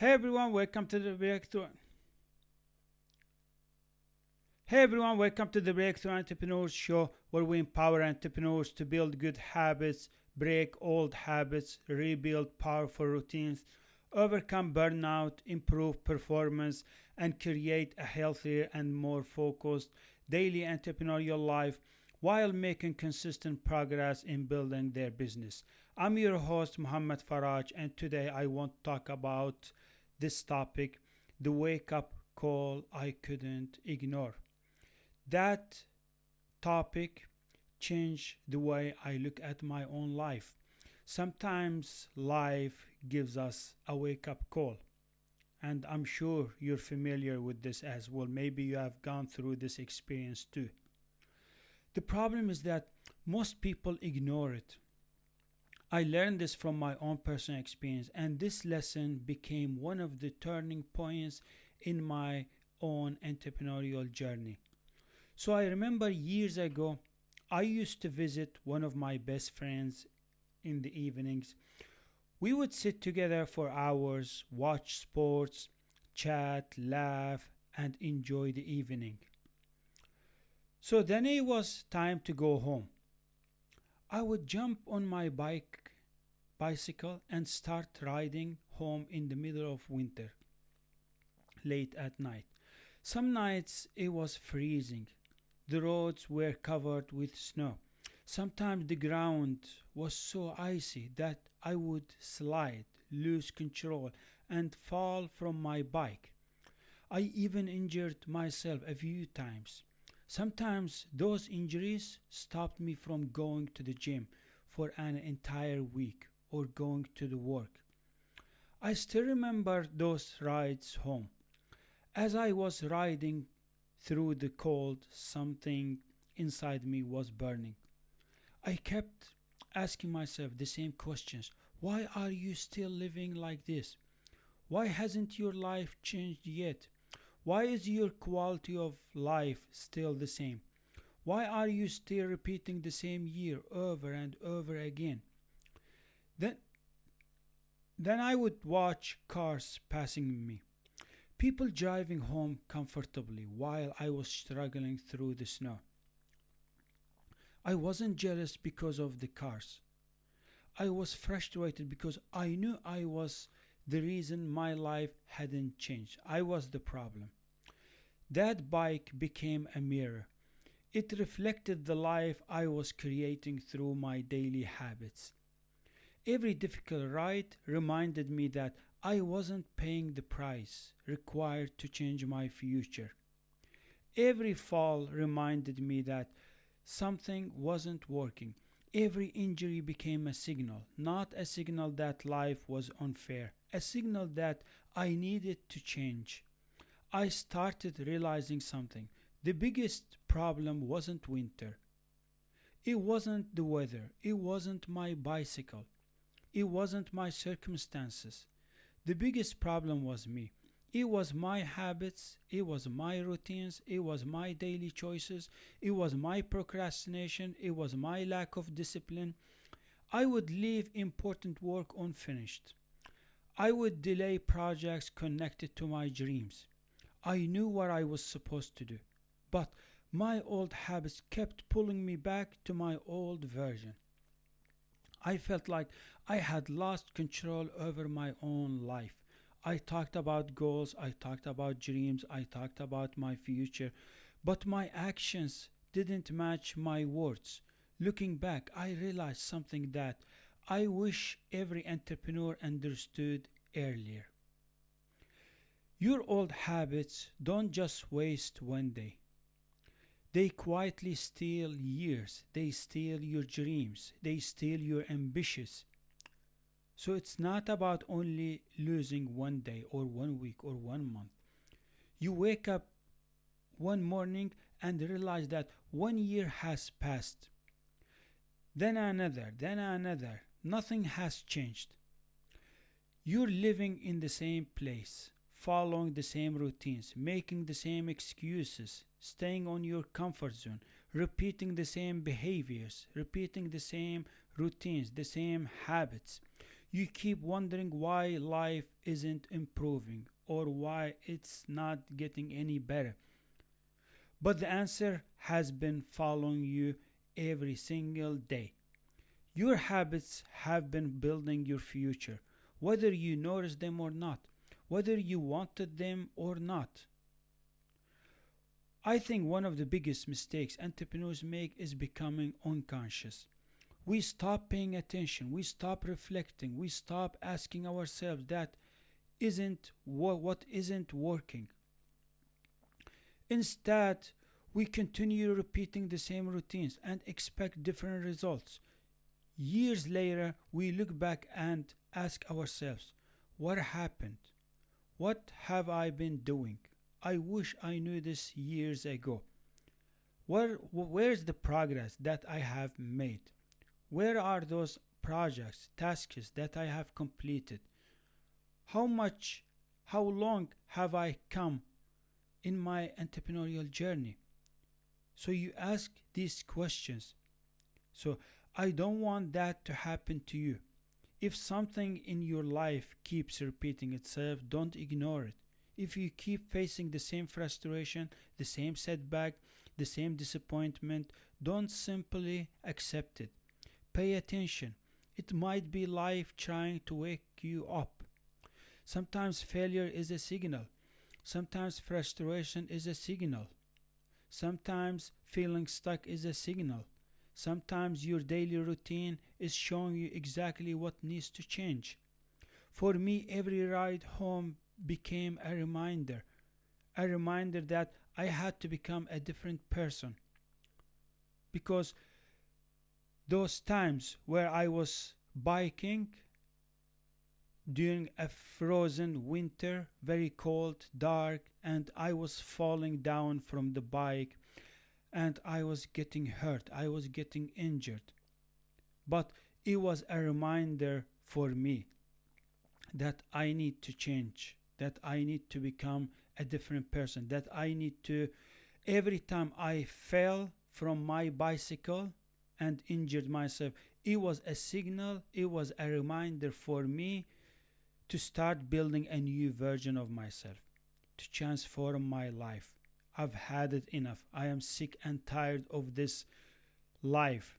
Hey everyone, welcome to the Breakthrough. Hey everyone, welcome to the Breakthrough Entrepreneurs Show, where we empower entrepreneurs to build good habits, break old habits, rebuild powerful routines, overcome burnout, improve performance, and create a healthier and more focused daily entrepreneurial life while making consistent progress in building their business. I'm your host, Muhammad Faraj, and today I want to talk about this topic, the wake up call I couldn't ignore. That topic changed the way I look at my own life. Sometimes life gives us a wake up call, and I'm sure you're familiar with this as well. Maybe you have gone through this experience too. The problem is that most people ignore it. I learned this from my own personal experience, and this lesson became one of the turning points in my own entrepreneurial journey. So I remember years ago, I used to visit one of my best friends in the evenings. We would sit together for hours, watch sports, chat, laugh, and enjoy the evening. So then it was time to go home. I would jump on my bicycle and start riding home in the middle of winter, late at night. Some nights it was freezing. The roads were covered with snow. Sometimes the ground was so icy that I would slide, lose control, and fall from my bike. I even injured myself a few times. Sometimes those injuries stopped me from going to the gym for an entire week or going to the work. I still remember those rides home. As I was riding through the cold, something inside me was burning. I kept asking myself the same questions. Why are you still living like this? Why hasn't your life changed yet? Why is your quality of life still the same? Why are you still repeating the same year over and over again? Then, then I would watch cars passing me, people driving home comfortably while I was struggling through the snow. I wasn't jealous because of the cars. I was frustrated because I knew I was the reason my life hadn't changed. I was the problem. That bike became a mirror. It reflected the life I was creating through my daily habits. Every difficult ride reminded me that I wasn't paying the price required to change my future. Every fall reminded me that something wasn't working. Every injury became a signal, not a signal that life was unfair, a signal that I needed to change. I started realizing something. The biggest problem wasn't winter. It wasn't the weather. It wasn't my bicycle. It wasn't my circumstances. The biggest problem was me. It was my habits, it was my routines, it was my daily choices, it was my procrastination, it was my lack of discipline. I would leave important work unfinished. I would delay projects connected to my dreams. I knew what I was supposed to do, but my old habits kept pulling me back to my old version. I felt like I had lost control over my own life. I talked about goals, I talked about dreams, I talked about my future, but my actions didn't match my words. Looking back, I realized something that I wish every entrepreneur understood earlier. Your old habits don't just waste one day. They quietly steal years. They steal your dreams. They steal your ambitions. So it's not about only losing one day or 1 week or 1 month. You wake up one morning and realize that 1 year has passed. Then another, then another. Nothing has changed. You're living in the same place, following the same routines, making the same excuses, staying on your comfort zone, repeating the same behaviors, repeating the same routines, the same habits. You keep wondering why life isn't improving or why it's not getting any better. But the answer has been following you every single day. Your habits have been building your future, whether you noticed them or not, whether you wanted them or not. I think one of the biggest mistakes entrepreneurs make is becoming unconscious. We stop paying attention, we stop reflecting, we stop asking ourselves that isn't what isn't working. Instead, we continue repeating the same routines and expect different results. Years later, we look back and ask ourselves, what happened? What have I been doing? I wish I knew this years ago. Where's the progress that I have made? Where are those projects, tasks that I have completed? How long have I come in my entrepreneurial journey? So you ask these questions. So I don't want that to happen to you. If something in your life keeps repeating itself, don't ignore it. If you keep facing the same frustration, the same setback, the same disappointment, don't simply accept it. Pay attention. It might be life trying to wake you up. Sometimes failure is a signal. Sometimes frustration is a signal. Sometimes feeling stuck is a signal. Sometimes your daily routine is showing you exactly what needs to change. For me, every ride home became a reminder that I had to become a different person. Because those times where I was biking during a frozen winter, very cold, dark, and I was falling down from the bike and I was getting hurt, I was getting injured. But it was a reminder for me that I need to change, that I need to become a different person, that I need to, every time I fell from my bicycle and injured myself, it was a signal, it was a reminder for me to start building a new version of myself, to transform my life. I've had it enough. I am sick and tired of this life.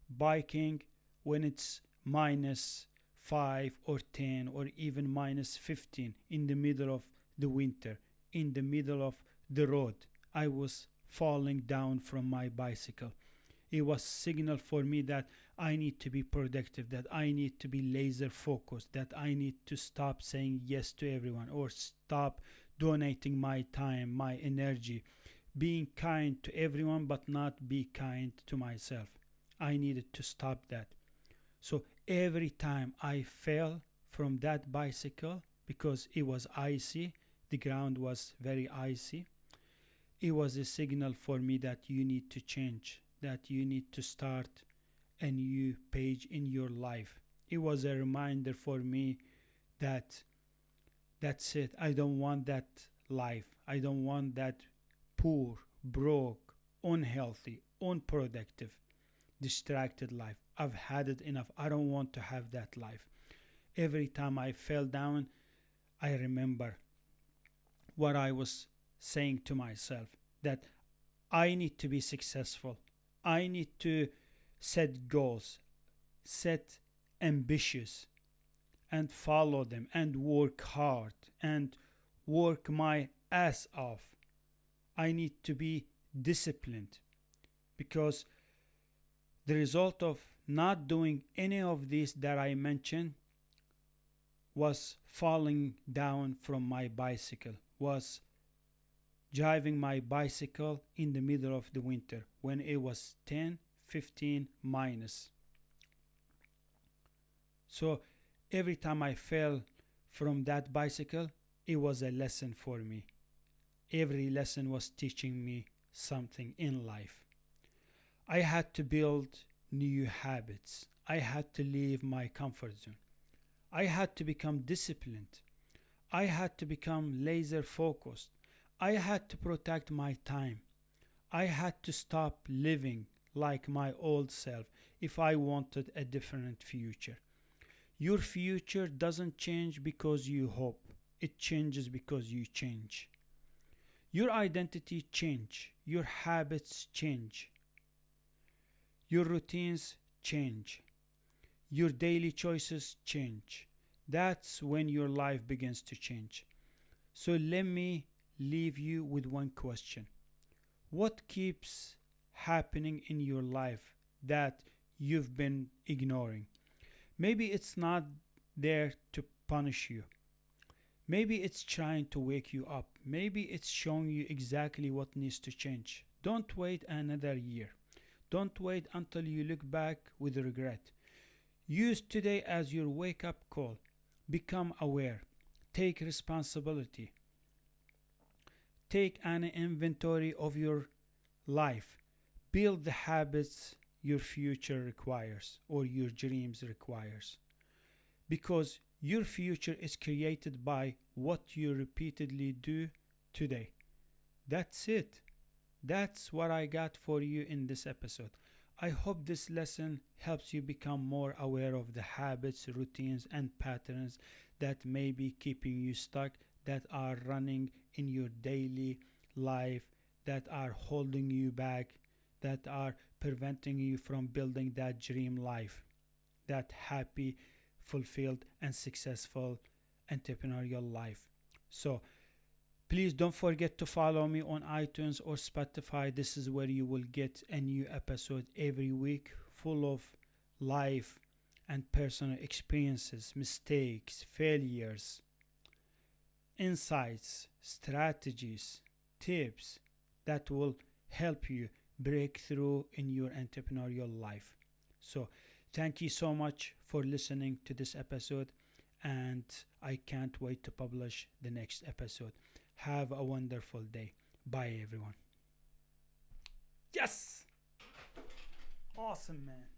Biking when it's -5 or 10 or even -15 in the middle of the winter, in the middle of the road. I was falling down from my bicycle. It was signal for me that I need to be productive, that I need to be laser focused, that I need to stop saying yes to everyone or stop donating my time, my energy, being kind to everyone but not be kind to myself. I needed to stop that. So every time I fell from that bicycle, because it was icy, the ground was very icy, it was a signal for me that you need to change, that you need to start a new page in your life. It was a reminder for me that that's it. I don't want that life. I don't want that poor, broke, unhealthy, unproductive, distracted life. I've had it enough. I don't want to have that life. Every time I fell down, I remember what I was saying to myself, that I need to be successful. I need to set goals, set ambitious, and follow them and work hard and work my ass off. I need to be disciplined, because the result of not doing any of these that I mentioned was falling down from my bicycle, was driving my bicycle in the middle of the winter when it was 10, 15 minus. So every time I fell from that bicycle, it was a lesson for me. Every lesson was teaching me something in life. I had to build new habits. I had to leave my comfort zone. I had to become disciplined. I had to become laser focused. I had to protect my time. I had to stop living like my old self if I wanted a different future. Your future doesn't change because you hope, it changes because you change. Your identity change, your habits change, your routines change, your daily choices change. That's when your life begins to change. So let me leave you with one question. What keeps happening in your life that you've been ignoring? Maybe it's not there to punish you. Maybe it's trying to wake you up. Maybe it's showing you exactly what needs to change. Don't wait another year. Don't wait until you look back with regret. Use today as your wake up call. Become aware. Take responsibility. Take an inventory of your life. Build the habits your future requires or your dreams requires. Because your future is created by what you repeatedly do today. That's it. That's what I got for you in this episode. I hope this lesson helps you become more aware of the habits, routines, and patterns that may be keeping you stuck, that are running in your daily life, that are holding you back, that are preventing you from building that dream life, that happy, fulfilled, and successful entrepreneurial life. So, please don't forget to follow me on iTunes or Spotify. This is where you will get a new episode every week full of life and personal experiences, mistakes, failures, insights, strategies, tips that will help you break through in your entrepreneurial life. So, thank you so much for listening to this episode, and I can't wait to publish the next episode. Have a wonderful day. Bye, everyone. Yes! Awesome, man.